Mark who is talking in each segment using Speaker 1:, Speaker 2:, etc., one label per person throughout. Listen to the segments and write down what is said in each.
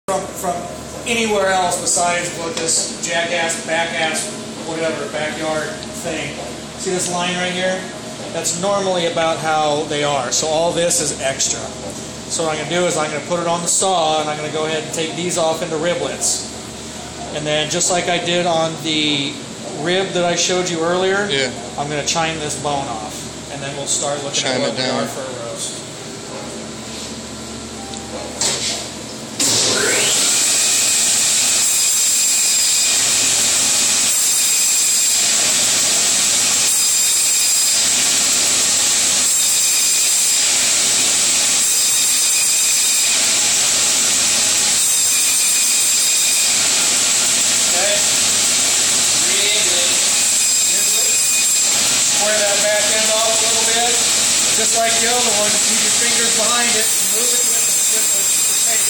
Speaker 1: from anywhere else besides what this jackass, backass, whatever, backyard thing. See this line right here? That's normally about how they are. So all this is extra. So what I'm going to do is I'm going to put it on the saw and I'm going to go ahead and take these off into riblets. And then just like I did on the rib that I showed you earlier,
Speaker 2: yeah,
Speaker 1: I'm going to chine this bone off. And then we'll start looking at what we are for a roast. Square that back end off a little bit, just like the other one. Keep your fingers behind it and move it with the tape.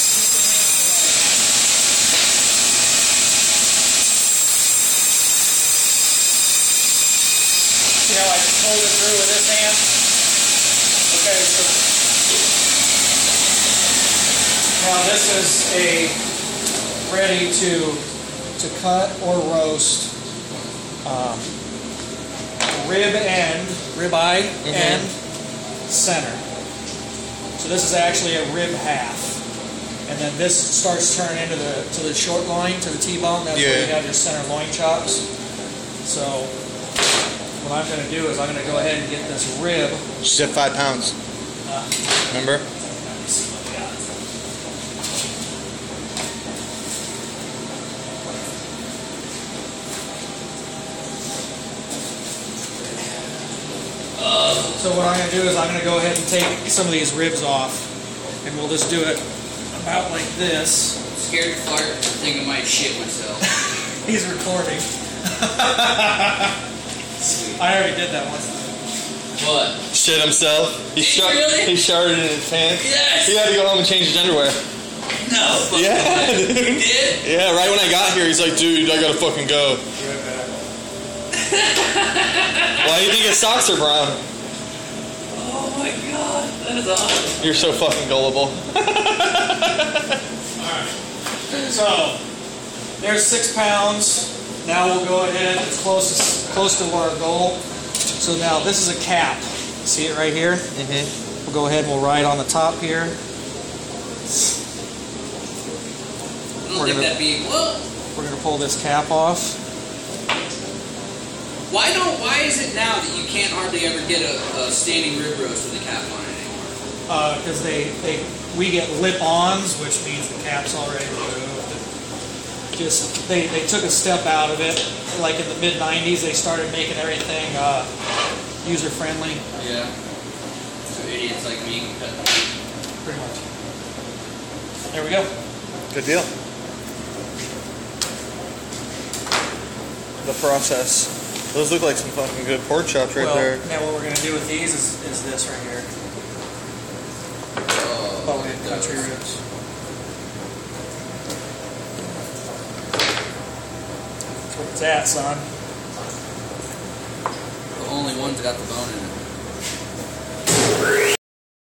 Speaker 1: Keep the hands alive. See how I just hold it through with this hand? Okay, so now this is ready to cut or roast. Ribeye and center. So this is actually a rib half, and then this starts turning into the short loin, to the T-bone. That's where you have your center loin chops. So what I'm going to do is I'm going to go ahead and get this rib.
Speaker 2: She said 5 pounds. Remember?
Speaker 1: So what I'm going to do is I'm going to go ahead and take some of these ribs off, and we'll just do it about like this.
Speaker 3: I'm scared to fart, thinking I might shit myself.
Speaker 1: He's recording.
Speaker 3: Sweet.
Speaker 1: I already did that once.
Speaker 3: What?
Speaker 2: Shit himself. He sharted in his pants.
Speaker 3: Yes!
Speaker 2: He had to go home and change his underwear.
Speaker 3: No.
Speaker 2: Yeah.
Speaker 3: You did?
Speaker 2: Yeah, right when I got here, he's like, dude, I gotta fucking go. Why do you think his socks are brown?
Speaker 3: Oh my god, that is awesome.
Speaker 2: You're so fucking gullible.
Speaker 1: Alright. So, there's 6 pounds. Now we'll go ahead, it's close to our goal. So now this is a cap. See it right here?
Speaker 2: Mm-hmm.
Speaker 1: We'll go ahead and we'll ride on the top here. We're going to pull this cap off.
Speaker 3: Why is it now that you can't hardly ever get a standing rib roast with a cap on it anymore?
Speaker 1: Because we get lip-ons, which means the cap's already removed. Just they took a step out of it. Like in the mid-90s, they started making everything user-friendly.
Speaker 3: Yeah. So idiots like me can cut them.
Speaker 1: Pretty much. There we go.
Speaker 2: Good deal. The process. Those look like some fucking good pork chops right there.
Speaker 1: Now what we're going to do with these is this right here. Country ribs. That's where it's at, son.
Speaker 3: The only one's got the bone in it.